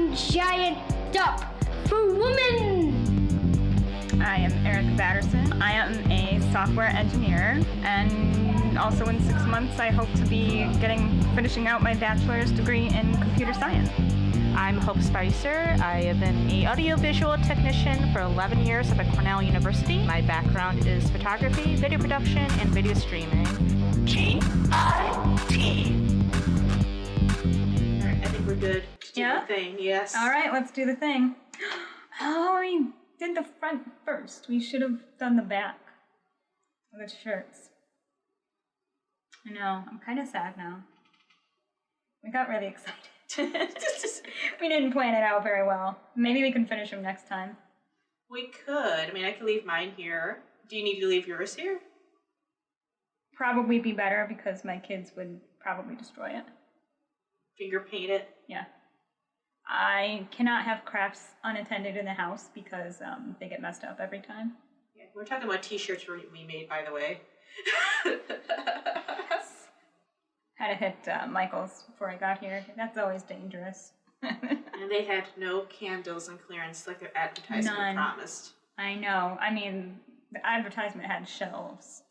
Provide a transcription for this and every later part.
one giant duck for women. I am Erica Batterson. I am a software engineer, and also in 6 months I hope to be finishing out my bachelor's degree in computer science. I'm Hope Spicer. I have been an audiovisual technician for 11 years up at Cornell University. My background is photography, video production, and video streaming. GIT. I think we're good to do Yeah? the thing, yes. All right, let's do the thing. Oh, we did the front first. We should have done the back of the shirts. I know, I'm kind of sad now. We got really excited. We didn't plan it out very well. Maybe we can finish them next time. We could. I mean, I can leave mine here. Do you need to leave yours here? Probably be better because my kids would probably destroy it. Finger paint it? Yeah. I cannot have crafts unattended in the house because they get messed up every time. Yeah, we're talking about t-shirts we made, by the way. Had to hit Michael's before I got here. That's always dangerous. And they had no candles on clearance like their advertisement promised. I know. I mean, the advertisement had shelves.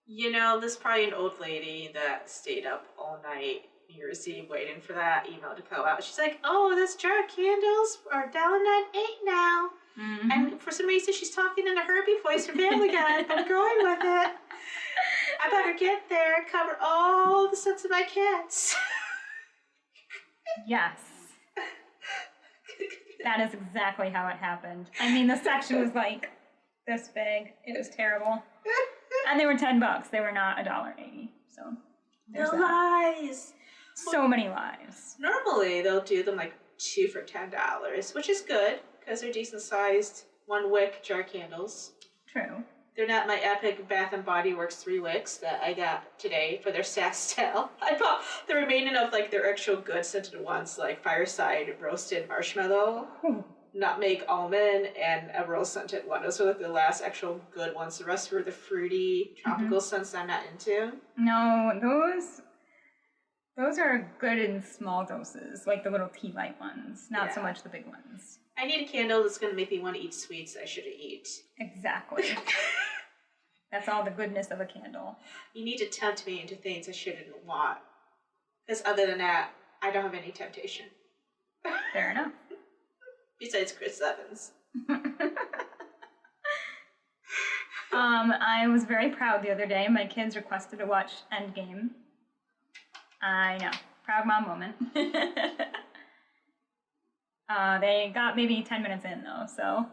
You know, there's probably an old lady that stayed up all night New Year's Eve waiting for that email to go out. She's like, oh, this jar of candles are $1.98 now. Mm-hmm. And for some reason, she's talking in a Herbie voice from Family Guy. I'm going with it. I better get there and cover all the sets of my cats. Yes. That is exactly how it happened. I mean, the section was like this big. It was terrible. And they were $10. They were not $1.80. So there's The that. lies. So many lies. Normally, they'll do them like 2 for $10, which is good because they're decent sized 1 wick jar candles. True. They're not my epic Bath and Body Works 3 wicks that I got today for their sass tale. I bought the remaining of like their actual good scented ones, like Fireside Roasted Marshmallow, Nutmeg Almond, and a rose scented one. Those were like the last actual good ones. The rest were the fruity tropical scents that I'm not into. No, those are good in small doses, like the little tea light ones, not so much the big ones. I need a candle that's going to make me want to eat sweets I shouldn't eat. Exactly. That's all the goodness of a candle. You need to tempt me into things I shouldn't want. Because other than that, I don't have any temptation. Fair enough. Besides Chris Evans. I was very proud the other day. My kids requested to watch Endgame. I know. Proud mom moment. They got maybe 10 minutes in, though, so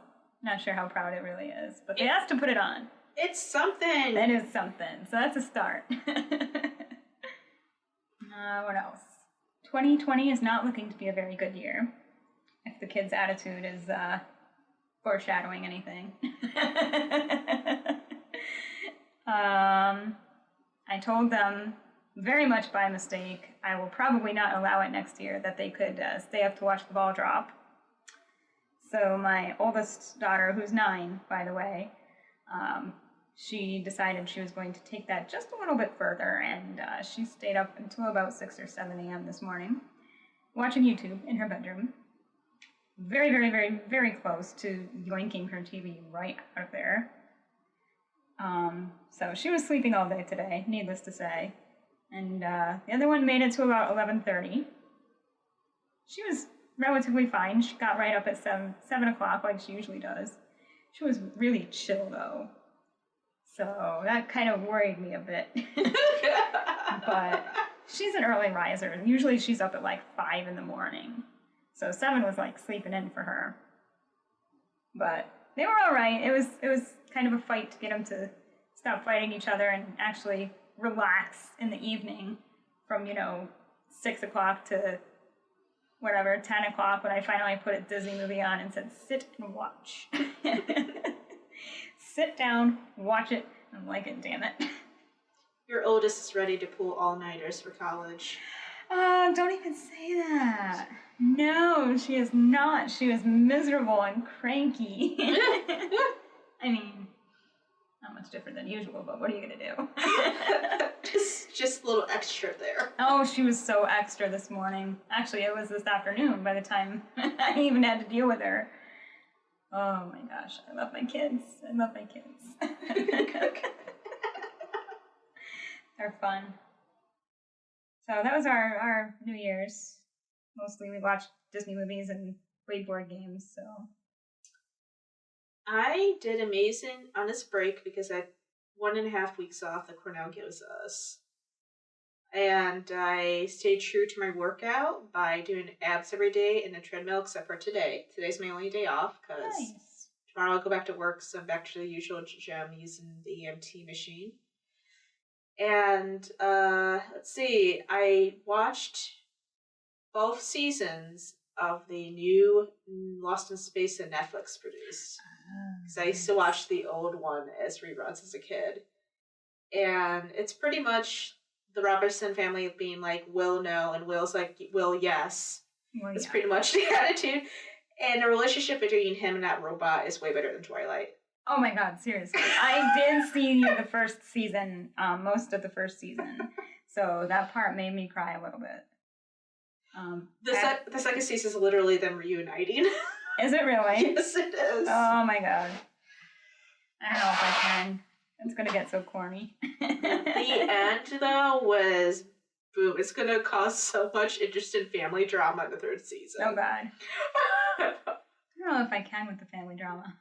not sure how proud it really is. But they asked to put it on. It's something. That is something. So that's a start. What else? 2020 is not looking to be a very good year, if the kids' attitude is foreshadowing anything. I told them, very much by mistake, I will probably not allow it next year, that they could stay up to watch the ball drop. So my oldest daughter, who's 9, by the way, she decided she was going to take that just a little bit further, and she stayed up until about 6 or 7 a.m. this morning, watching YouTube in her bedroom. Very, very, very, very close to yoinking her TV right out of there. So she was sleeping all day today, needless to say. And the other one made it to about 11:30. She was relatively fine. She got right up at 7 o'clock like she usually does. She was really chill, though. So that kind of worried me a bit. But she's an early riser. Usually she's up at like 5 in the morning. So 7 was like sleeping in for her. But they were all right. It was kind of a fight to get them to stop fighting each other and actually relax in the evening from, 6 o'clock to whatever, 10 o'clock when I finally put a Disney movie on and said, sit and watch. Sit down, watch it, and like it, damn it. Your oldest is ready to pull all-nighters for college. Don't even say that. No, she is not. She was miserable and cranky. I mean, not much different than usual, but what are you going to do? just a little extra there. Oh, she was so extra this morning. Actually, it was this afternoon by the time I even had to deal with her. Oh my gosh, I love my kids. I love my kids. They're fun. So that was our New Year's. Mostly we watched Disney movies and played board games, so. I did amazing on this break because I had 1.5 weeks off that Cornell gives us. And I stayed true to my workout by doing abs every day in a treadmill except for today. Today's my only day off because Nice. tomorrow I'll go back to work, so I'm back to the usual gym using the EMT machine. And let's see, I watched both seasons of the new Lost in Space that Netflix produced. Because I used to watch the old one as reruns as a kid. And it's pretty much the Robertson family being like, Will, no, and Will's like, Will, yes. Well, That's yeah. pretty much the attitude. And the relationship between him and that robot is way better than Twilight. Oh my god, seriously. I did see the first season, most of the first season. So that part made me cry a little bit. The second season is literally them reuniting. Is it really? Yes, it is. Oh my god. I don't know if I can. It's gonna get so corny. The end, though, was boom. It's gonna cause so much interest in family drama in the third season. Oh god. I don't know if I can with the family drama.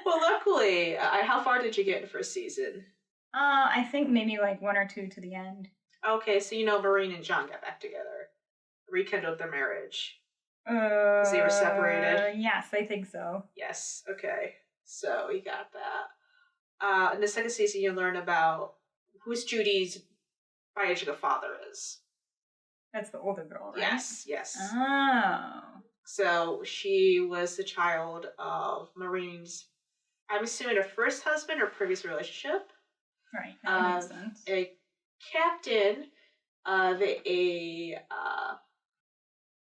Well, luckily, how far did you get in the first season? I think maybe like 1 or 2 to the end. Okay, so you know Maureen and John got back together. Rekindled their marriage. Because they were separated? Yes, I think so. Yes, okay. So you got that. In the second season, you learn about who's Judy's biological father is. That's the older girl, right? Yes. Oh. So she was the child of Maureen's, I'm assuming her first husband or previous relationship. Right, that makes sense. A captain of a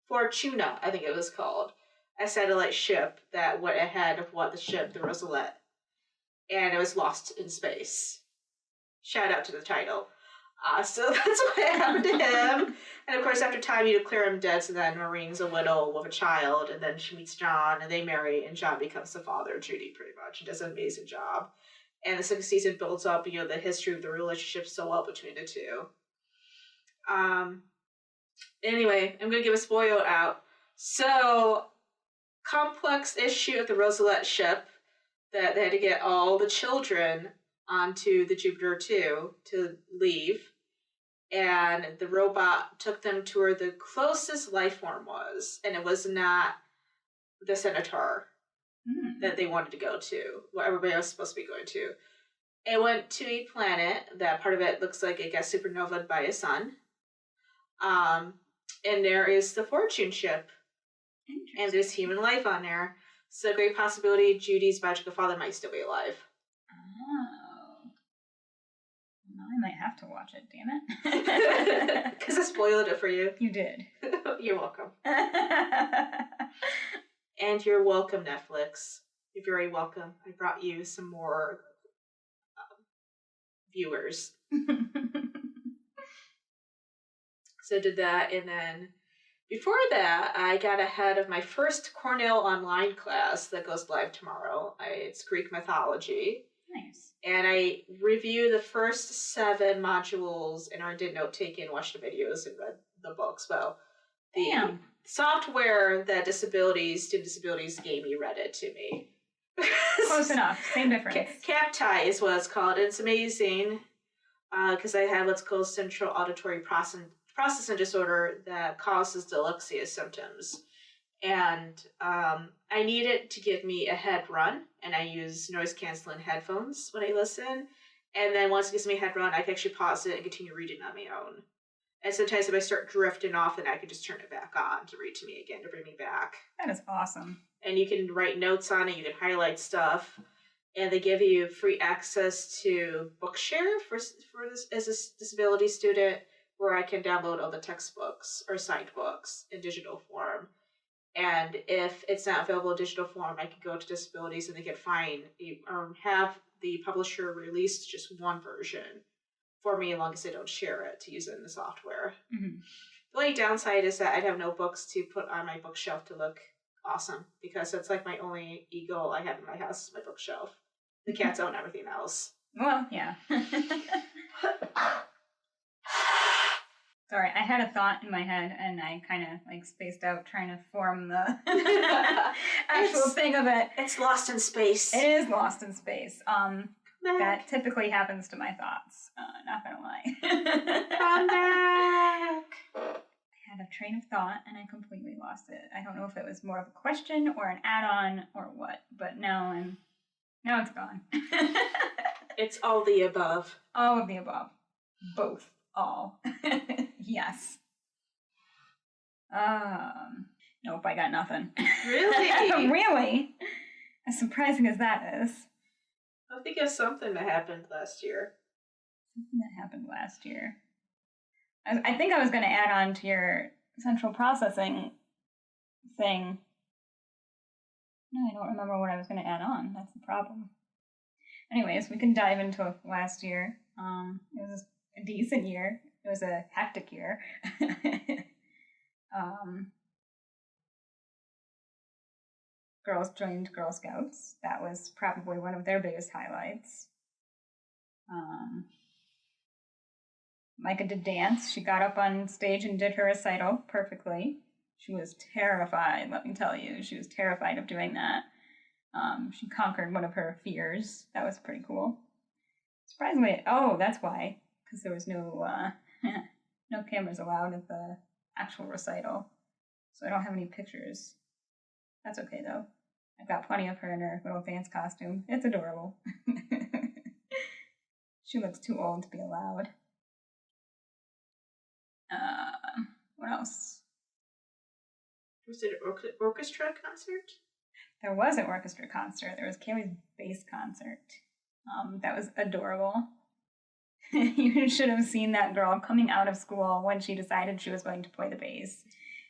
Fortuna, I think it was called, a satellite ship that went ahead of the ship, the Rosalette, and it was lost in space. Shout out to the title. So that's what happened to him. And of course, after time, you declare him dead, so then Maureen's a widow with a child, and then she meets John, and they marry, and John becomes the father of Judy, pretty much, and does an amazing job. And the second season builds up, the history of the relationship so well between the two. Anyway, I'm going to give a spoiler out. So, complex issue at the Rosalette ship that they had to get all the children onto the Jupiter 2 to leave. And the robot took them to where the closest life form was. And it was not the Centaur that they wanted to go to, what everybody was supposed to be going to. It went to a planet that part of it looks like it got supernovaed by a sun. And there is the Fortune ship. And there's human life on there. So great possibility Judy's biological father might still be alive. Oh. Well, I might have to watch it, damn it. Because I spoiled it for you. You did. You're welcome. And you're welcome, Netflix. You're very welcome. I brought you some more viewers. So I did that, and then before that, I got ahead of my first Cornell online class that goes live tomorrow. It's Greek mythology. Nice. And I reviewed the first 7 modules, and I did note taking, watched the videos, and read the books. Well, the software that student disabilities gave me read it to me. Close enough. Same difference. CAPTI is what it's called. It's amazing because I have what's called central auditory processing disorder that causes dyslexia symptoms. And I need it to give me a head run, and I use noise-canceling headphones when I listen. And then once it gives me a head run, I can actually pause it and continue reading on my own. And sometimes if I start drifting off, then I can just turn it back on to read to me again, to bring me back. That is awesome. And you can write notes on it, you can highlight stuff, and they give you free access to Bookshare for this as a disability student, where I can download all the textbooks or signed books in digital form. And if it's not available in digital form, I can go to disabilities and they can have the publisher release just one version for me as long as I don't share it to use it in the software. Mm-hmm. The only downside is that I'd have no books to put on my bookshelf to look awesome, because that's like my only eagle I have in my house is my bookshelf. The cats own everything else. Well, yeah. Sorry, I had a thought in my head and I kind of like spaced out trying to form the actual thing of it. It's lost in space. It is lost in space. That typically happens to my thoughts. Not gonna lie. Come back. I had a train of thought and I completely lost it. I don't know if it was more of a question or an add-on or what, but now it's gone. It's all the above. All of the above. Both. All. Yes. Nope, I got nothing. Really? Really? As surprising as that is. I think of something that happened last year. Something that happened last year. I think I was going to add on to your central processing thing. No, I don't remember what I was going to add on. That's the problem. Anyways, we can dive into last year. It was a decent year. It was a hectic year. Girls joined Girl Scouts. That was probably one of their biggest highlights. Micah did dance. She got up on stage and did her recital perfectly. She was terrified, let me tell you. She was terrified of doing that. She conquered one of her fears. That was pretty cool. Surprisingly, that's why. Because there was no no cameras allowed at the actual recital. So I don't have any pictures. That's okay, though. I've got plenty of her in her little dance costume. It's adorable. She looks too old to be allowed. What else? Was it an orchestra concert? There was an orchestra concert. There was Kaylee's bass concert. That was adorable. You should have seen that girl coming out of school when she decided she was going to play the bass.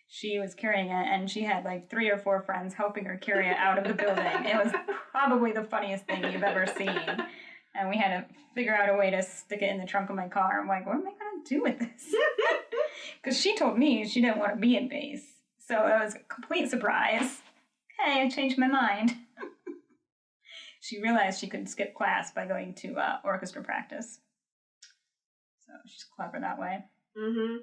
She was carrying it, and she had like 3 or 4 friends helping her carry it out of the building. It was probably the funniest thing you've ever seen. And we had to figure out a way to stick it in the trunk of my car. I'm like, what am I going to do with this? Because she told me she didn't want to be in bass. So it was a complete surprise. Hey, I changed my mind. She realized she could skip class by going to orchestra practice. So she's clever that way. Mm-hmm.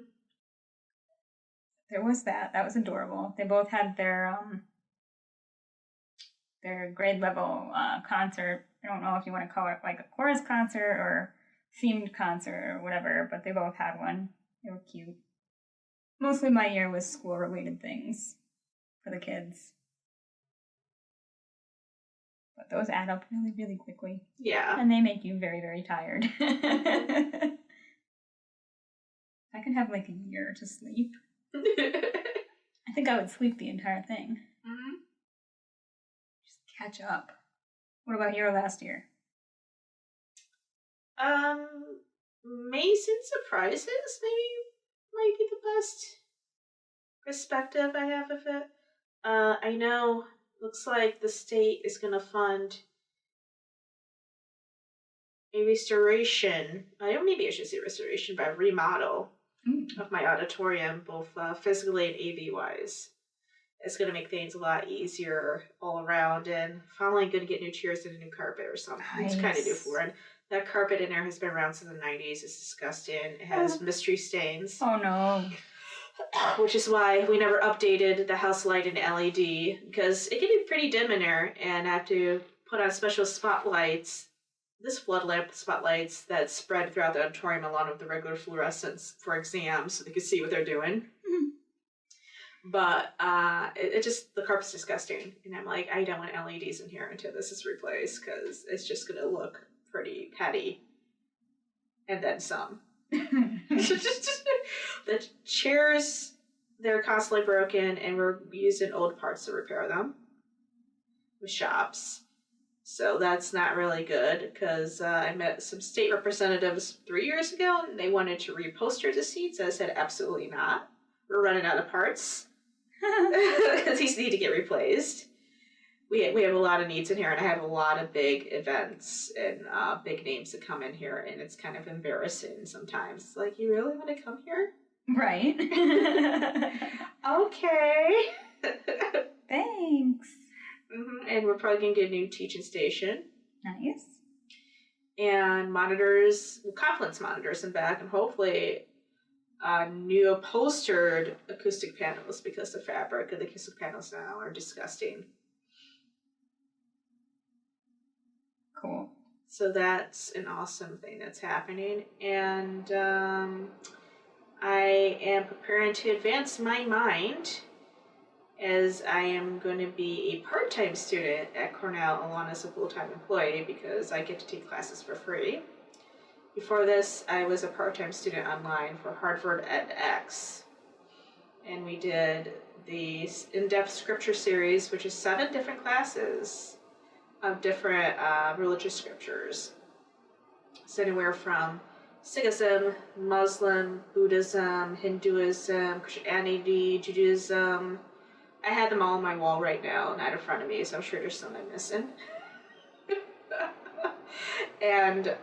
There was that. That was adorable. They both had their grade level concert. I don't know if you want to call it like a chorus concert or themed concert or whatever, but they both had one. They were cute. Mostly my year was school-related things for the kids. But those add up really, really quickly. Yeah. And they make you very, very tired. I could have like a year to sleep. I think I would sleep the entire thing. Mm-hmm. Just catch up. What about your last year? Amazing surprises maybe might be the best perspective I have of it. I know looks like the state is going to fund a restoration. Maybe I should say restoration, but a remodel of my auditorium, both physically and AV wise. It's going to make things a lot easier all around, and finally going to get new chairs and a new carpet or something. Nice. It's kind of new for it. That carpet in there has been around since the 90s. It's disgusting. It has mystery stains. Oh no. Which is why we never updated the house light in LED, because it can be pretty dim in there, and I have to put on special spotlights, this flood lamp spotlights that spread throughout the auditorium along with the regular fluorescents for exams so they can see what they're doing. But it just, the carpet's disgusting, and I'm like, I don't want LEDs in here until this is replaced, because it's just going to look pretty petty. And then some. The chairs, they're constantly broken, and we're using old parts to repair them with shops. So that's not really good, because I met some state representatives 3 years ago, and they wanted to reposter the seats. I said, absolutely not. We're running out of parts. Because these need to get replaced. we have a lot of needs in here, and I have a lot of big events and big names that come in here, and it's kind of embarrassing sometimes. It's like, you really want to come here? Right. Okay. Thanks. And we're probably going to get a new teaching station. Nice. And monitors, conference monitors in back, and hopefully new upholstered acoustic panels, because the fabric of the acoustic panels now are disgusting. Cool. So that's an awesome thing that's happening. And I am preparing to advance my mind, as I am going to be a part-time student at Cornell along as a full-time employee, because I get to take classes for free. Before this, I was a part-time student online for Harvard edX, and we did the in-depth scripture series, which is 7 different classes of different religious scriptures. So anywhere from Sikhism, Muslim, Buddhism, Hinduism, Christianity, Judaism. I have them all on my wall right now, not in front of me, so I'm sure there's some I'm missing. And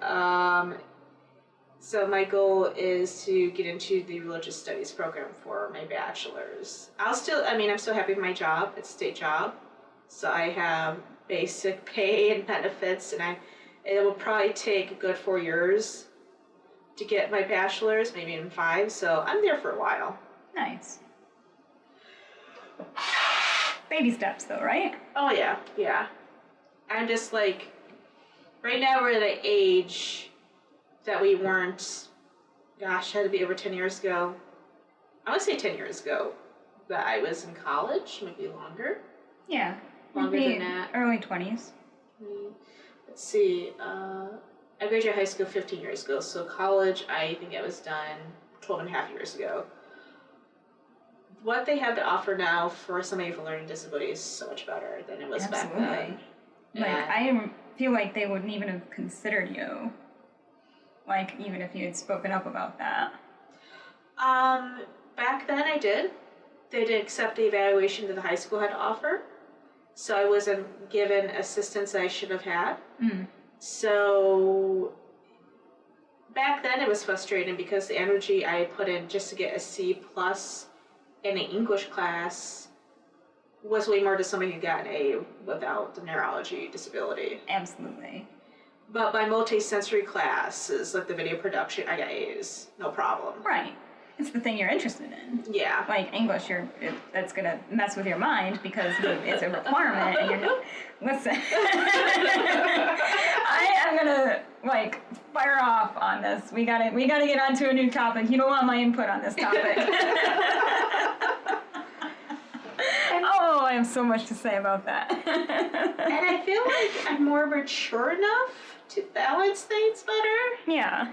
so my goal is to get into the religious studies program for my bachelor's. I'm still happy with my job. It's a state job. So I have basic pay and benefits, and it will probably take a good 4 years to get my bachelor's, maybe even 5, so I'm there for a while. Nice. Baby steps, though, right? Oh, yeah. I'm just like, right now we're at an age that we weren't, gosh, had to be over 10 years ago. I would say 10 years ago that I was in college, maybe longer. Yeah. Longer than that. Early 20s. Let's see, I graduated high school 15 years ago, so college, I think I was done 12 and a half years ago. What they have to offer now for somebody with a learning disability is so much better than it was back then. Like, I feel like they wouldn't even have considered you. Like, even if you had spoken up about that. Back then I did. They didn't accept the evaluation that the high school had to offer. So I wasn't given assistance I should have had. So back then it was frustrating because the energy I put in just to get a C+ in an English class was way more to somebody who got an A without the neurology disability. Absolutely. But my multi-sensory classes, like the video production, I got A's, no problem. Right. It's the thing you're interested in. Yeah. Like English, that's gonna mess with your mind because it's a requirement, and you're listen. I am gonna fire off on this. We gotta get onto a new topic. You don't want my input on this topic. Oh, I have so much to say about that. And I feel like I'm more mature enough to balance things better. Yeah.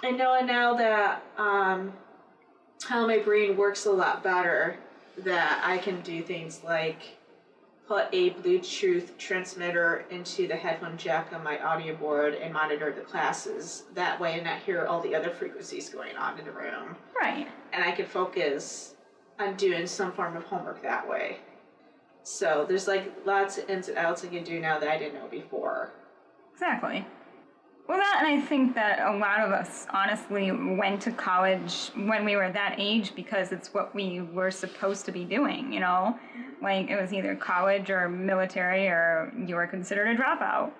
I know now that how my brain works a lot better, that I can do things like put a Bluetooth transmitter into the headphone jack on my audio board and monitor the classes. That way I not hear all the other frequencies going on in the room. Right. And I can focus on doing some form of homework that way. So there's lots of ins and outs I can do now that I didn't know before. Exactly. Well, that, and I think that a lot of us honestly went to college when we were that age because it's what we were supposed to be doing, you know? Like, it was either college or military or you were considered a dropout.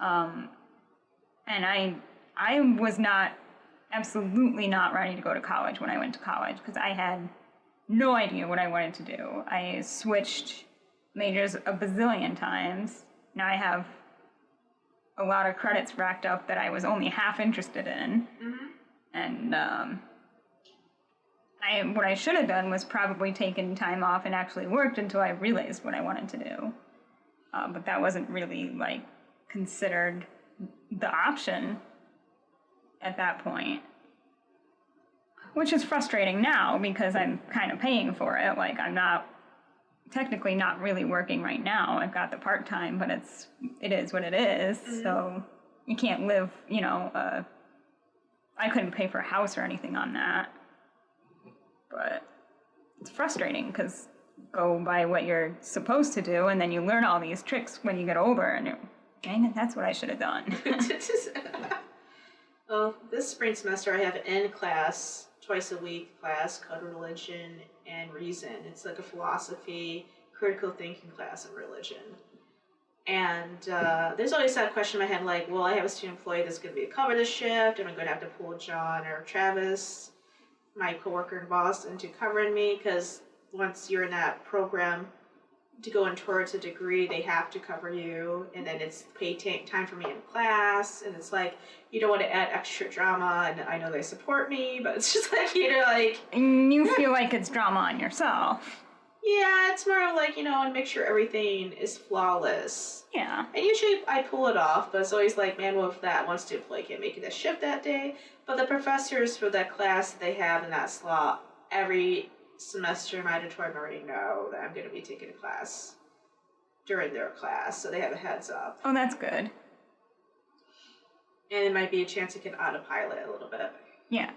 And I was absolutely not ready to go to college when I went to college because I had no idea what I wanted to do. I switched majors a bazillion times. Now I have a lot of credits racked up that I was only half interested in. And what I should have done was probably taken time off and actually worked until I realized what I wanted to do. But that wasn't really considered the option at that point. Which is frustrating now because I'm kind of paying for it. Like, I'm technically not really working right now. I've got the part-time, but it is what it is. So you can't live, I couldn't pay for a house or anything on that. But it's frustrating because go by what you're supposed to do, and then you learn all these tricks when you get older, and dang it, that's what I should have done. Well, this spring semester I have an N class, twice a week class called Religion and Reason. It's like a philosophy, critical thinking class in religion. And there's always that question in my head, like, well, I have a student employee that's going to be a cover this shift. Am I going to have to pull John or Travis, my coworker and boss, into covering me? Because once you're in that program to go in towards a degree, they have to cover you, and then it's time for me in class, and it's like, you don't want to add extra drama, and I know they support me, but it's just like, like... And you feel like it's drama on yourself. Yeah, it's more of like, and make sure everything is flawless. Yeah. And usually I pull it off, but it's always like, man, well, if that one student employee can't make it a shift that day, but the professors for that class that they have in that slot, every semester in my auditorium already know that I'm going to be taking a class during their class, so they have a heads up. Oh, that's good. And it might be a chance to get autopilot a little bit. Yeah.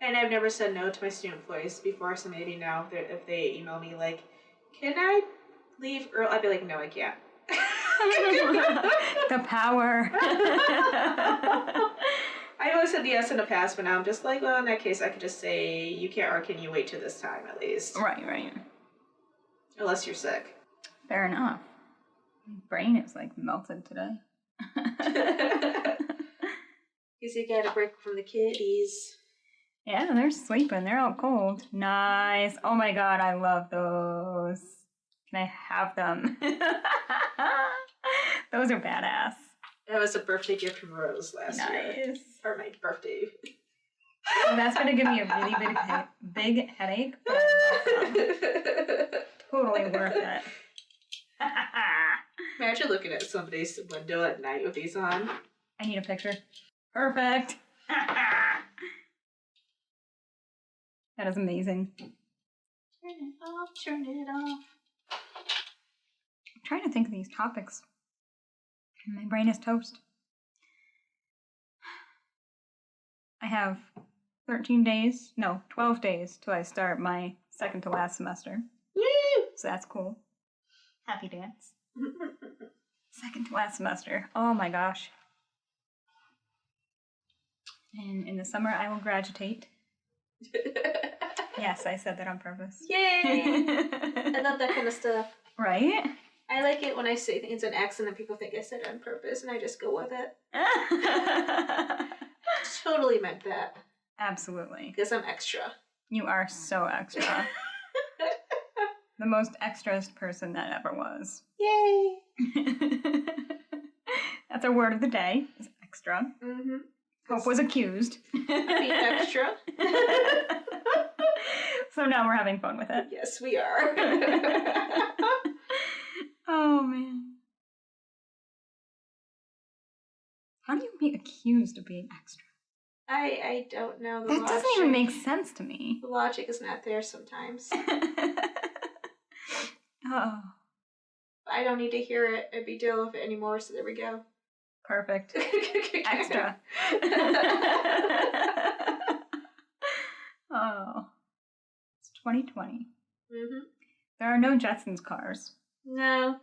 And I've never said no to my student employees before, so maybe now if they email me like, can I leave early? I'd be like, no, I can't. The power. I always said yes in the past, but now I'm just like, well, in that case, I could just say, you can't, or can you wait till this time at least? Right. Unless you're sick. Fair enough. My brain is like melted today. Because you got a break from the kiddies. Yeah, they're sleeping. They're all cold. Nice. Oh my god, I love those. Can I have them? Those are badass. That was a birthday gift from Rose last year. Nice. Or my birthday. And that's going to give me a really big headache, but I love them. Totally worth it. Imagine looking at somebody's window at night with these on. I need a picture. Perfect. That is amazing. Turn it off, turn it off. I'm trying to think of these topics. My brain is toast. I have 12 days till I start my second to last semester. Woo! So that's cool. Happy dance. Second to last semester. Oh my gosh. And in the summer I will graduate. Yes, I said that on purpose. Yay! I love that kind of stuff. Right? I like it when I say things in accent and people think I said it on purpose and I just go with it. Totally meant that. Absolutely. Because I'm extra. You are so extra. The most extraest person that ever was. Yay! That's our word of the day, is extra. Mm-hmm. Hope was accused. Being extra. So now we're having fun with it. Yes, we are. Oh, man. How do you be accused of being extra? I don't know the That logic. doesn't even make sense to me. The logic is not there sometimes. Oh, I don't need to hear it or be dealing with it anymore, so there we go. perfect. Extra. Oh, it's 2020. Mm-hmm. There are no Jetsons cars. No.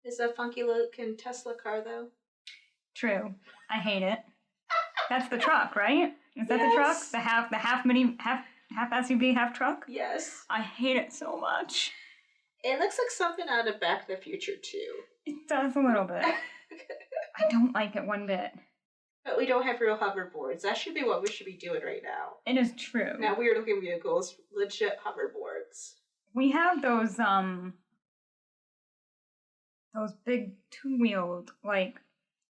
It's a funky looking Tesla car, though. True. I hate it. That's the truck, right? Is that the truck? Yes. The half SUV, half truck? Yes. I hate it so much. It looks like something out of Back to the Future, too. It does a little bit. I don't like it one bit. But we don't have real hoverboards. That should be what we should be doing right now. It is true. Now, weird looking vehicles, legit hoverboards. We have those big two-wheeled, like,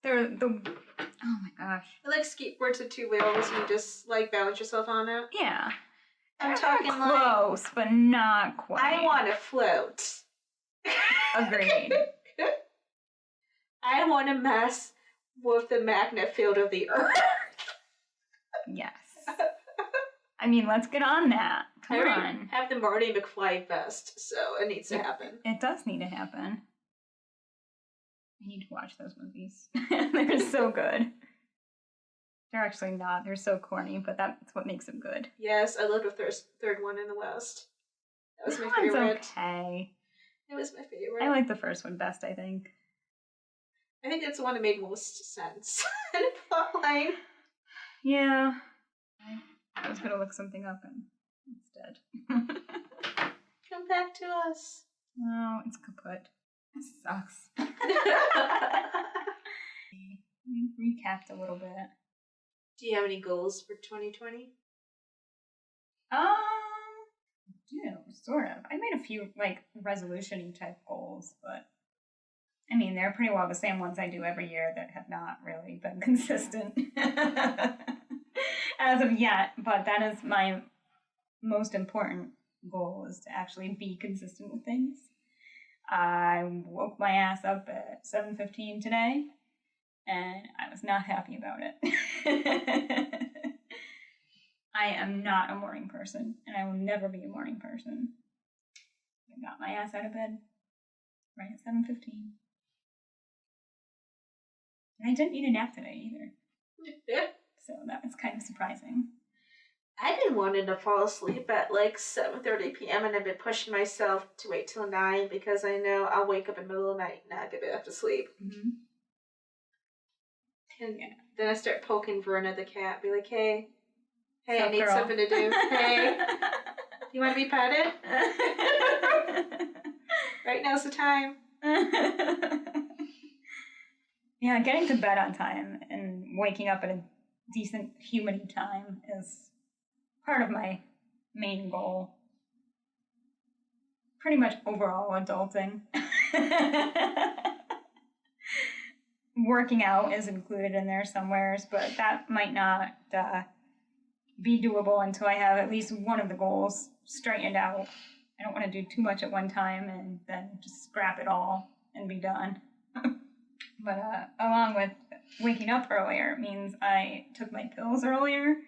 they're the, oh my gosh. They're like skateboards with two wheels and you just, like, balance yourself on it. Yeah. I'm They're talking close, but not quite. I want to float. Agreed. I want to mess with the magnet field of the Earth. Yes. I mean, let's get on that. Come I already on. have the Marty McFly vest, so it needs to happen. It does need to happen. I need to watch those movies. They're so good. They're actually not. They're so corny, but that's what makes them good. Yes, I loved the third one in the West. That was my That one's favorite. okay. It was my favorite. I like the first one best, I think. I think it's the one that made most sense in a plot line. Yeah. I was gonna look something up and instead. Come back to us. Oh, it's kaput. It sucks. We recapped a little bit. Do you have any goals for 2020? Yeah, sort of. I made a few like resolution-y type goals, but I mean they're pretty well the same ones I do every year that have not really been consistent as of yet. But that is my most important goal, is to actually be consistent with things. I woke my ass up at 7:15 today, and I was not happy about it. I am not a morning person, and I will never be a morning person. I got my ass out of bed right at 7:15. And I didn't need a nap today either. Yeah. So that was kind of surprising. I've been wanting to fall asleep at like 7:30 p.m. and I've been pushing myself to wait till 9 because I know I'll wake up in the middle of the night and not get back to sleep. Mm-hmm. And then I start poking for another cat. Be like, hey, I Sup, need girl? something to do. Hey, you want to be petted? Right now's the time. Yeah, getting to bed on time and waking up at a decent human time is part of my main goal. Pretty much overall adulting. Working out is included in there somewheres, but that might not be doable until I have at least one of the goals straightened out. I don't want to do too much at one time and then just scrap it all and be done. But along with waking up earlier means I took my pills earlier,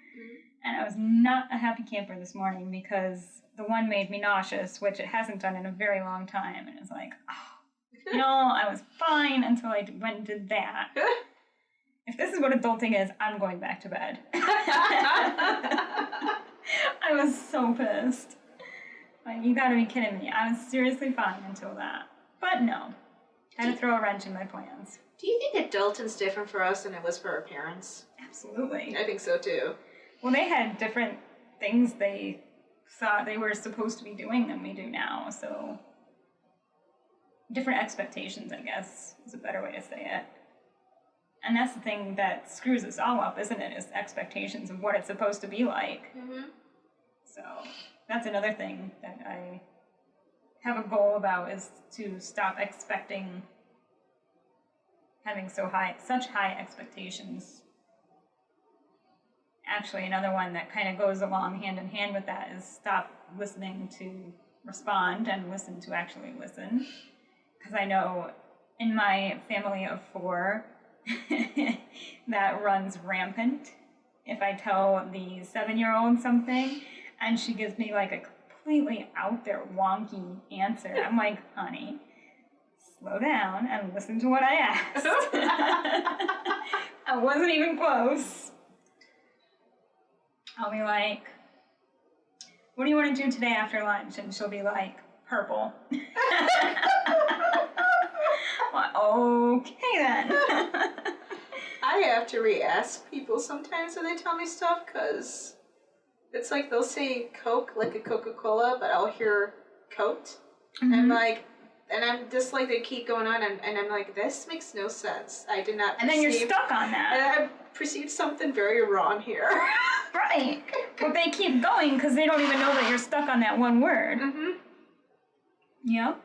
and I was not a happy camper this morning because the one made me nauseous, which it hasn't done in a very long time, and it's like, oh, I was fine until I went and did that. If this is what adulting is, I'm going back to bed. I was so pissed. Like, you gotta be kidding me. I was seriously fine until that. But no. Had to throw a wrench in my plans. Do you think adulting's different for us than it was for our parents? Absolutely. I think so too. Well, they had different things they thought they were supposed to be doing than we do now, so different expectations, I guess, is a better way to say it. And that's the thing that screws us all up, isn't it? Is expectations of what it's supposed to be like. Mm-hmm. So that's another thing that I have a goal about, is to stop having such high expectations. Actually, another one that kind of goes along hand in hand with that is stop listening to respond and listen to actually listen. Because I know in my family of 4, that runs rampant. If I tell the 7-year-old something and she gives me like a completely out there wonky answer, I'm like, honey, slow down and listen to what I asked. I wasn't even close. I'll be like, what do you want to do today after lunch? And she'll be like, purple. Well, okay then. I have to re-ask people sometimes when they tell me stuff, because it's like they'll say Coke, like a Coca-Cola, but I'll hear Coat. Mm-hmm. And I'm just like, they keep going on, and I'm like, this makes no sense. I did not And then you're stuck on And that. I perceived something very wrong here. Right. But they keep going because they don't even know that you're stuck on that one word. Mm-hmm. Yep.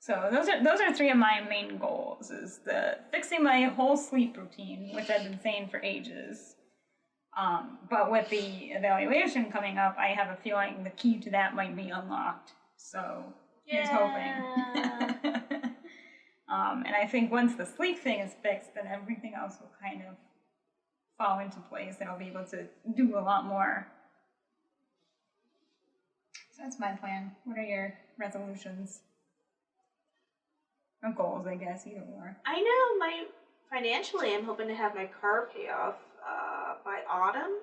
So those are 3 of my main goals, is fixing my whole sleep routine, which I've been saying for ages. But with the evaluation coming up, I have a feeling the key to that might be unlocked. So here's hoping. And I think once the sleep thing is fixed, then everything else will kind of fall into place, and I'll be able to do a lot more. So that's my plan. What are your resolutions? Or goals, I guess, either or. I know financially, I'm hoping to have my car pay off by autumn.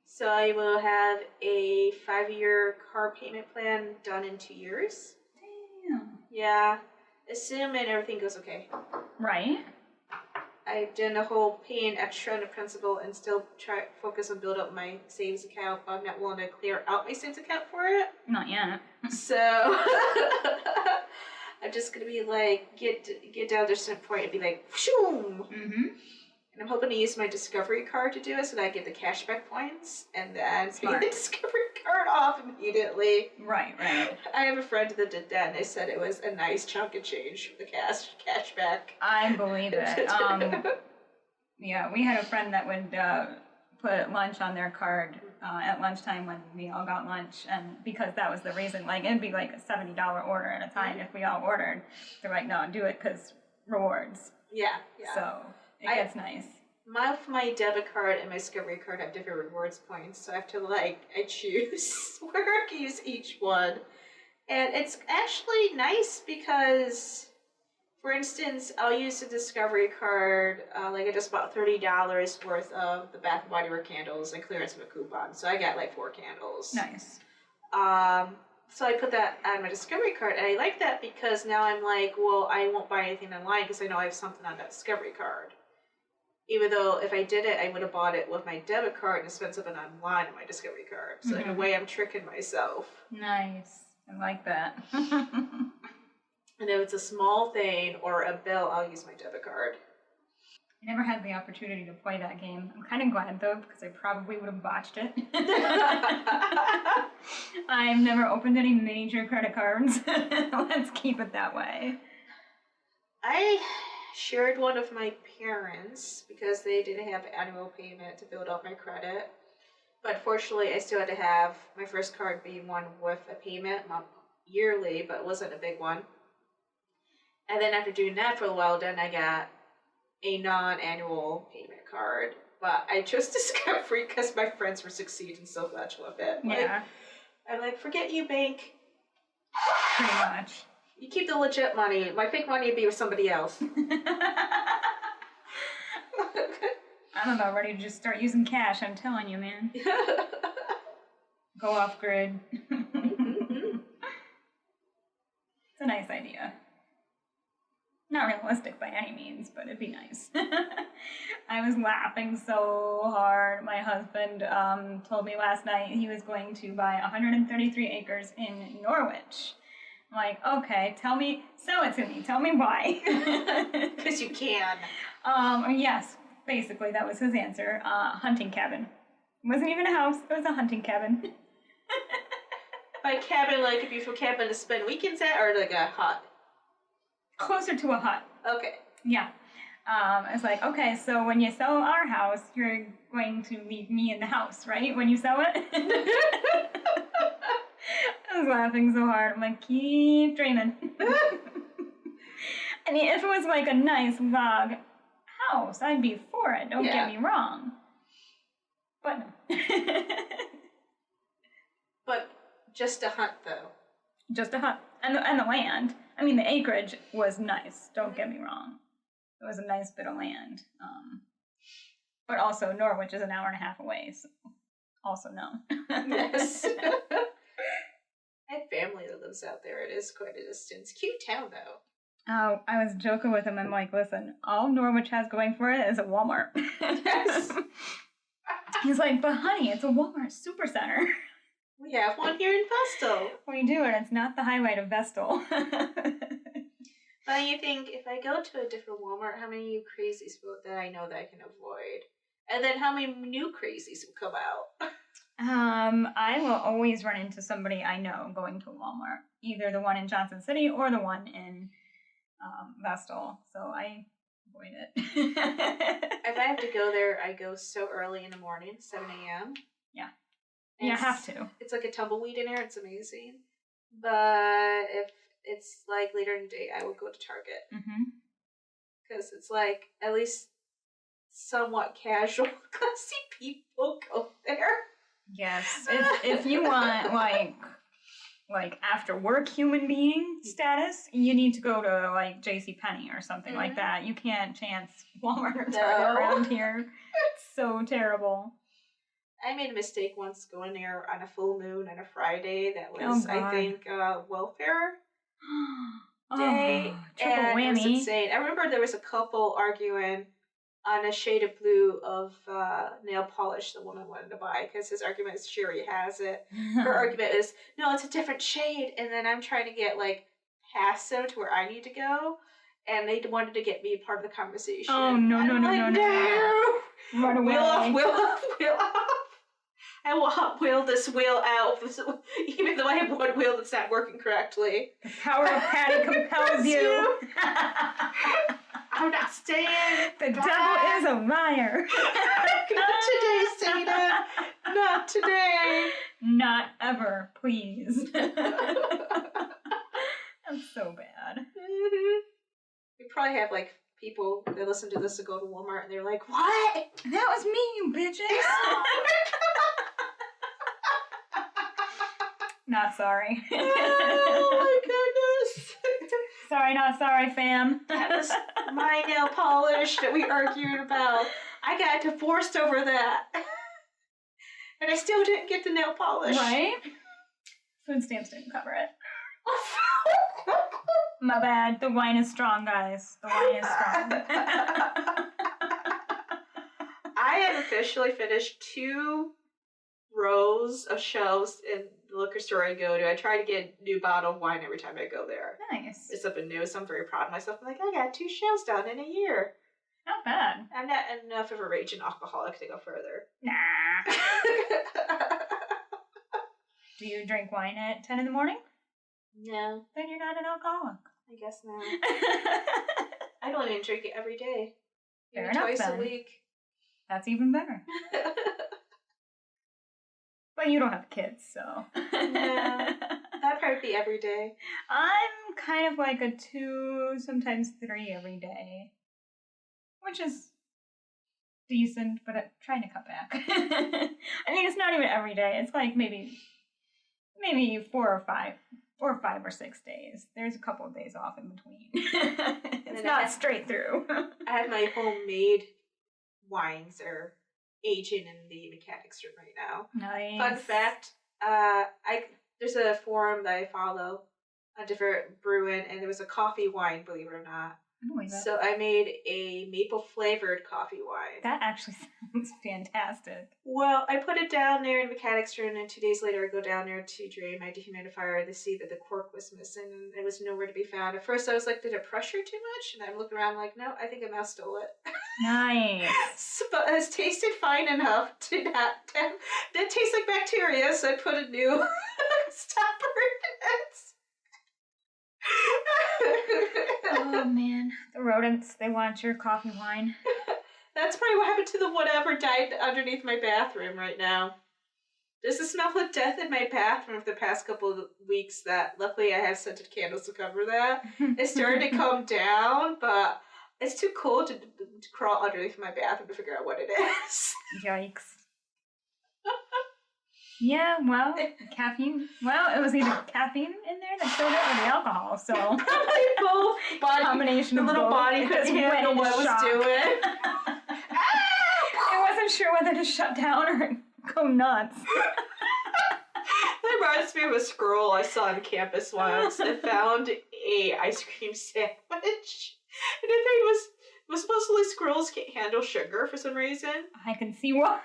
So I will have a 5-year car payment plan done in 2 years. Damn. Yeah, assuming everything goes okay. Right. I've done a whole paying extra on the principal and still try focus on build up my savings account, but I'm not willing to clear out my savings account for it. Not yet. So I'm just gonna be like get down to a certain point and be like, shoom. Mm-hmm. And I'm hoping to use my Discovery card to do it so that I get the cashback points and then pay the Discovery card off immediately. Right. I have a friend that did that and they said it was a nice chunk of change for the cashback. I believe it. Yeah, we had a friend that would put lunch on their card at lunchtime when we all got lunch, and because that was the reason, like, it'd be like a $70 order at a time if we all ordered. They're like, no, do it because rewards. Yeah. So it gets nice. My debit card and my Discovery card have different rewards points, so I have to I choose where I can use each one. And it's actually nice because, for instance, I'll use the Discovery card, I just bought $30 worth of the Bath & Body Works candles and clearance of a coupon, so I got 4 candles. Nice. So I put that on my Discovery card, and I like that because now I'm like, well, I won't buy anything online because I know I have something on that Discovery card. Even though if I did it, I would have bought it with my debit card and spent something online on my Discovery card. So in a way, I'm tricking myself. Nice. I like that. And if it's a small thing or a bill, I'll use my debit card. I never had the opportunity to play that game. I'm kind of glad, though, because I probably would have botched it. I've never opened any major credit cards. Let's keep it that way. I shared one with my parents because they didn't have annual payment to build up my credit. But fortunately, I still had to have my first card be one with a payment yearly, but it wasn't a big one. And then after doing that for a while, then I got a non-annual payment card. But I chose Discovery because my friends were succeeding so much with it. Yeah. I'm like, forget you, bank. Pretty much. You keep the legit money. My fake money would be with somebody else. I don't know, ready to just start using cash, I'm telling you, man. Go off grid. It's a nice idea. Not realistic by any means, but it'd be nice. I was laughing so hard. My husband told me last night he was going to buy 133 acres in Norwich. I'm like, okay, sell it to me. Tell me why. Because you can. Yes, basically that was his answer. Hunting cabin. It wasn't even a house, it was a hunting cabin. By cabin, like a beautiful cabin to spend weekends at, or like a hut? Closer to a hut. Okay. Yeah. I was like, okay, so when you sell our house, you're going to leave me in the house, right? When you sell it? I was laughing so hard. I'm like, keep dreaming. I mean, if it was like a nice log house, I'd be for it. Don't get me wrong. But no. But just a hunt, though. Just a hut. And the land. I mean, the acreage was nice. Don't get me wrong. It was a nice bit of land. But also, Norwich is an hour and a half away, so also no. Yes. I have family that lives out there. It is quite a distance. Cute town, though. Oh, I was joking with him. I'm like, listen, all Norwich has going for it is a Walmart. Yes. He's like, but honey, it's a Walmart supercenter. We have one here in Vestal. We do, and it's not the highlight of Vestal. But you think, if I go to a different Walmart, how many crazies that I know that I can avoid? And then how many new crazies will come out? I will always run into somebody I know going to Walmart. Either the one in Johnson City or the one in Vestal. So I avoid it. If I have to go there, I go so early in the morning, 7 a.m. Yeah. You have to. It's like a tumbleweed in there. It's amazing. But if it's like later in the day, I will go to Target. Because it's like at least somewhat casual. Classy people go there. Yes. If you want like like after work human being status, you need to go to like JCPenney or something like that. You can't chance Walmart or Target around here. It's so terrible. I made a mistake once going there on a full moon on a Friday. That was, I think, welfare day. Triple and whammy. It was insane. I remember there was a couple arguing on a shade of blue of nail polish the woman wanted to buy, because his argument is she already has it. Her argument is, no, it's a different shade. And then I'm trying to get like past them to where I need to go. And they wanted to get me part of the conversation. Oh, no. Run away. Wheel off. I will hot wheel this wheel out, even though I have one wheel that's not working correctly. The power of Patty compels you. I'm not staying. The devil is a liar. Not today, Satan. Not today. Not ever, please. That's so bad. Mm-hmm. We probably have like people that listen to this to go to Walmart and they're like, "What? That was me, you bitches." Not sorry. Oh my goodness. Sorry, not sorry, fam. That was my nail polish that we argued about. I got divorced over that. And I still didn't get the nail polish. Right? Food stamps didn't cover it. My bad. The wine is strong, guys. The wine is strong. I have officially finished 2 rows of shelves in the liquor store I go to. I try to get a new bottle of wine every time I go there. Nice. It's something new, so I'm very proud of myself. I'm like, I got 2 shelves done in a year. Not bad. I'm not enough of a raging alcoholic to go further. Nah. Do you drink wine at 10 in the morning? No. Then you're not an alcoholic. I guess not. I don't even drink it every day. Fair Maybe enough, twice then. a week. That's even better. But you don't have kids, so. No. That'd probably be every day. I'm kind of like a 2, sometimes 3 every day. Which is decent, but I'm trying to cut back. I mean, it's not even every day. It's like maybe 4 or 5 or 6 days. There's a couple of days off in between. It's not straight through. I have my homemade wines are aging in the mechanics room right now. Nice. Fun fact, there's a forum that I follow on different brewing, and there was a coffee wine, believe it or not. So I made a maple flavored coffee wine. That actually sounds fantastic. Well, I put it down there in the mechanics room, and 2 days later I go down there to drain my dehumidifier to see that the cork was missing, and it was nowhere to be found. At first I was like, did it pressure too much? And I'm looking around like, no, I think a mouse stole it. Nice. But it tasted fine enough to not that tastes like bacteria, so I put a new stopper in it. Oh man, the rodents, they want your coffee wine. That's probably what happened to the whatever died underneath my bathroom right now. There's a smell of death in my bathroom for the past couple of weeks that luckily I have scented candles to cover that. It started to calm down, but it's too cold to crawl underneath my bathroom to figure out what it is. Yikes. Yeah, well, caffeine. Well, it was either caffeine in there that killed it or the alcohol, so. Probably both. Combination the of little both. body couldn't handle what it was doing. I wasn't sure whether to shut down or go nuts. That reminds me of a squirrel I saw on campus once. I found a ice cream sandwich. And the thing was supposedly squirrels can't handle sugar for some reason. I can see why.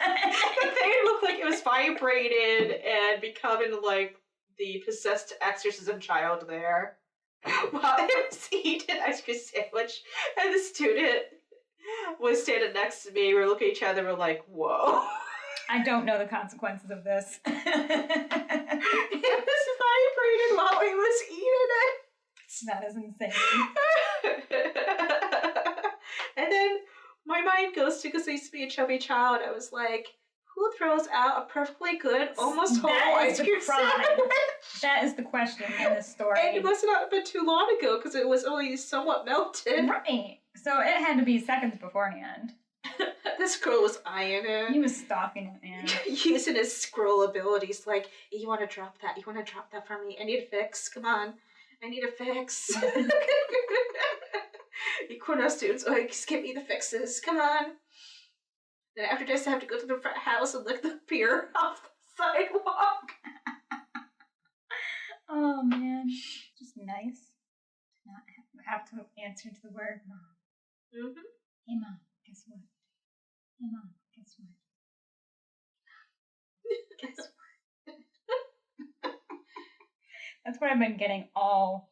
The thing looked like it was vibrated and becoming like the possessed exorcism child there. While I was eating an ice cream sandwich, and the student was standing next to me. We were looking at each other. We're like, "Whoa!" I don't know the consequences of this. It was vibrating while he was eating it. That is insane. And then my mind goes to, because I used to be a chubby child, I was like, who throws out a perfectly good, almost whole ice cream sandwich? That is the question in this story. And it must not have been too long ago, because it was only somewhat melted. Right. So it had to be seconds beforehand. This girl was eyeing him. He was stalking it, man. Using his scroll abilities, like, you want to drop that? You want to drop that for me? I need a fix. Come on. I need a fix. You Cornell students, like, just give me the fixes. Come on. Then after this, I have to go to the front house and lick the beer off the sidewalk. Oh, man. Just nice to not have to answer to the word mom. Mm-hmm. Hey, Mom, guess what? Hey, Mom, guess what? Guess what? That's what I've been getting all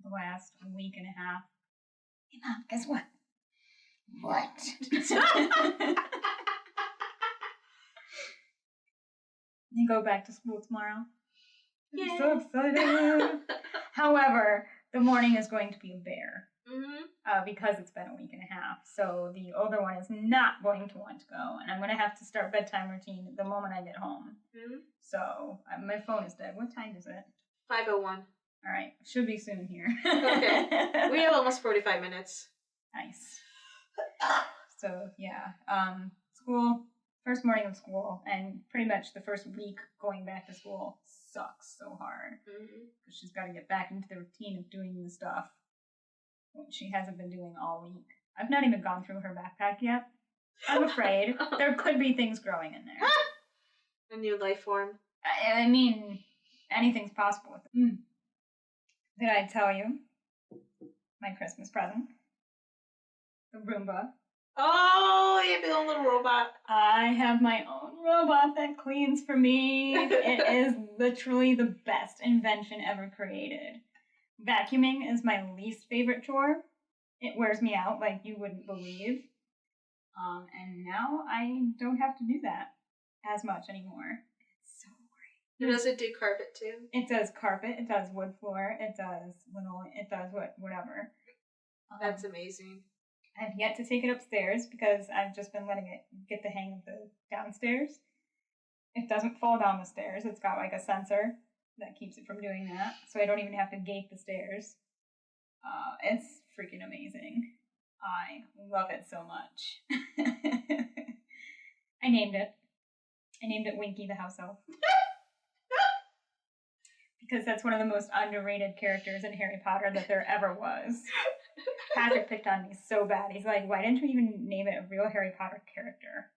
the last week and a half. Hey, Mom, guess what? What? You go back to school tomorrow. I'm so excited. However, the morning is going to be a bear. Because it's been a week and a half. So the older one is not going to want to go. And I'm going to have to start bedtime routine the moment I get home. So my phone is dead. What time is it? 5:01. All right. Should be soon here. Okay. We have almost 45 minutes. Nice. So, yeah. School, first morning of school, and pretty much the first week going back to school sucks so hard. Because she's got to get back into the routine of doing the stuff she hasn't been doing all week. I've not even gone through her backpack yet. I'm afraid there could be things growing in there. A new life form. I mean, anything's possible with it. Did I tell you my Christmas present? The Roomba. Oh, you have your own little robot. I have my own robot that cleans for me. It is literally the best invention ever created. Vacuuming is my least favorite chore. It wears me out like you wouldn't believe. And now I don't have to do that as much anymore. It's so great. Does it do carpet too? It does carpet, it does wood floor, it does linoleum, it does whatever. That's amazing. I've yet to take it upstairs because I've just been letting it get the hang of the downstairs. It doesn't fall down the stairs. It's got like a sensor that keeps it from doing that, so I don't even have to gate the stairs. It's freaking amazing. I love it so much. I named it. I named it Winky the House Elf. Because that's one of the most underrated characters in Harry Potter that there ever was. Patrick picked on me so bad. He's like, why didn't you even name it a real Harry Potter character?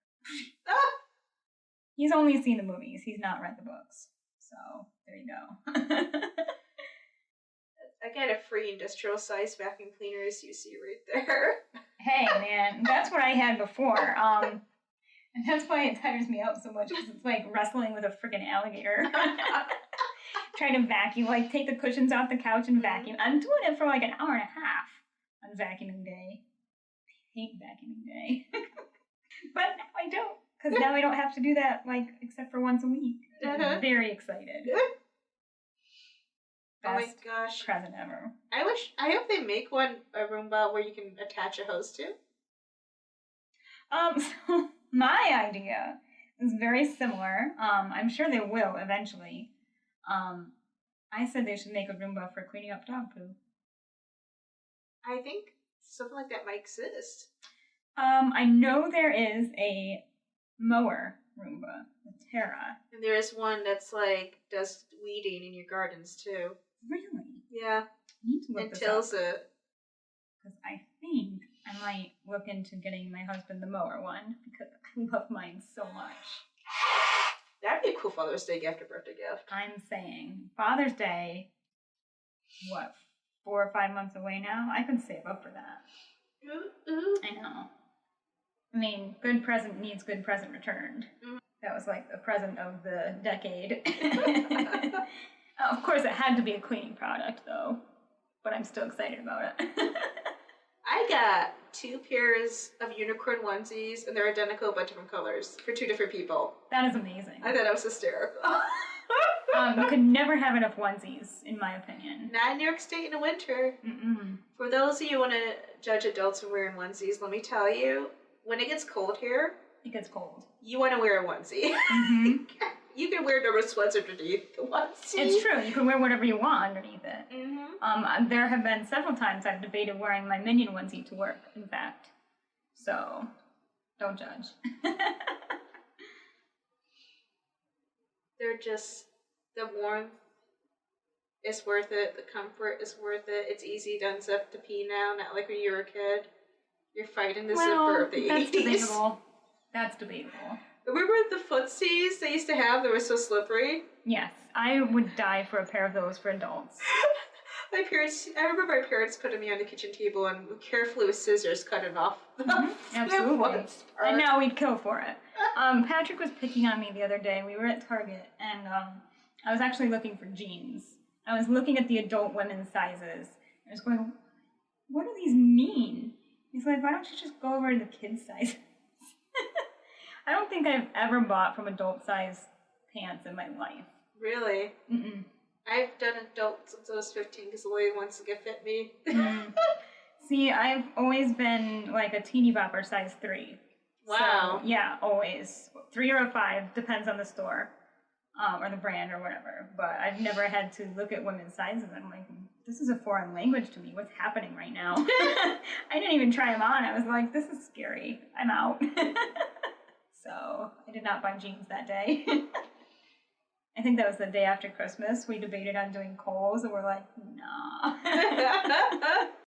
He's only seen the movies. He's not read the books. So, there you go. I got a free industrial size vacuum cleaner, as you see right there. Hey, man, that's what I had before. And that's why it tires me out so much, because it's like wrestling with a freaking alligator. Trying to vacuum, like take the cushions off the couch and vacuum. I'm doing it for like an hour and a half on vacuuming day. I hate vacuuming day. But now I don't, because now I don't have to do that, like, except for once a week. I'm very excited. Oh my gosh. Present ever. I hope they make a Roomba where you can attach a hose to. So my idea is very similar. I'm sure they will eventually. I said they should make a Roomba for cleaning up dog poo. I think something like that might exist. I know there is a mower Roomba, the Terra. And there is one that's like does weeding in your gardens too. Really? Yeah. I need to look and this tills up. it. Because I think I might look into getting my husband the mower one, because I love mine so much. That'd be a cool Father's Day gift or birthday gift. I'm saying Father's Day, what, 4 or 5 months away now? I could save up for that. I know. I mean, good present needs good present returned. That was like the present of the decade. Of course, it had to be a cleaning product, though. But I'm still excited about it. I got 2 pairs of unicorn onesies, and they're identical but different colors for 2 different people. That is amazing. I thought that was hysterical. You could never have enough onesies, in my opinion. Not in New York State in the winter. For those of you who want to judge adults for wearing onesies, let me tell you, when it gets cold here, it gets cold. You want to wear a onesie. You can wear normal sweats underneath the onesie. It's true. You can wear whatever you want underneath it. There have been several times I've debated wearing my Minion onesie to work, in fact. So, Don't judge. They're just, the warmth is worth it. The comfort is worth it. It's easy to unzip to pee now, not like when you were a kid. You're fighting the zipper of the 80s. That's debatable. That's debatable. Remember the footsies they used to have that were so slippery? Yes, I would die for a pair of those for adults. I remember my parents putting me on the kitchen table and carefully with scissors cutting off Absolutely. And now we'd kill for it. Patrick was picking on me the other day. We were at Target, and I was actually looking for jeans. I was looking at the adult women's sizes. I was going, what do these mean? He's like, why don't you just go over to the kids' size? I don't think I've ever bought from adult size pants in my life. Really? Mm-mm. I've done adult since I was 15 because the only ones that fit me. See, I've always been like a teeny bopper size 3. Wow. So, yeah, always. 3 or a 5, depends on the store or the brand or whatever. But I've never had to look at women's sizes. I'm like, this is a foreign language to me. What's happening right now? I didn't even try them on. I was like, this is scary. I'm out. So I did not buy jeans that day. I think that was the day after Christmas. We debated on doing Kohl's, and we're like, nah.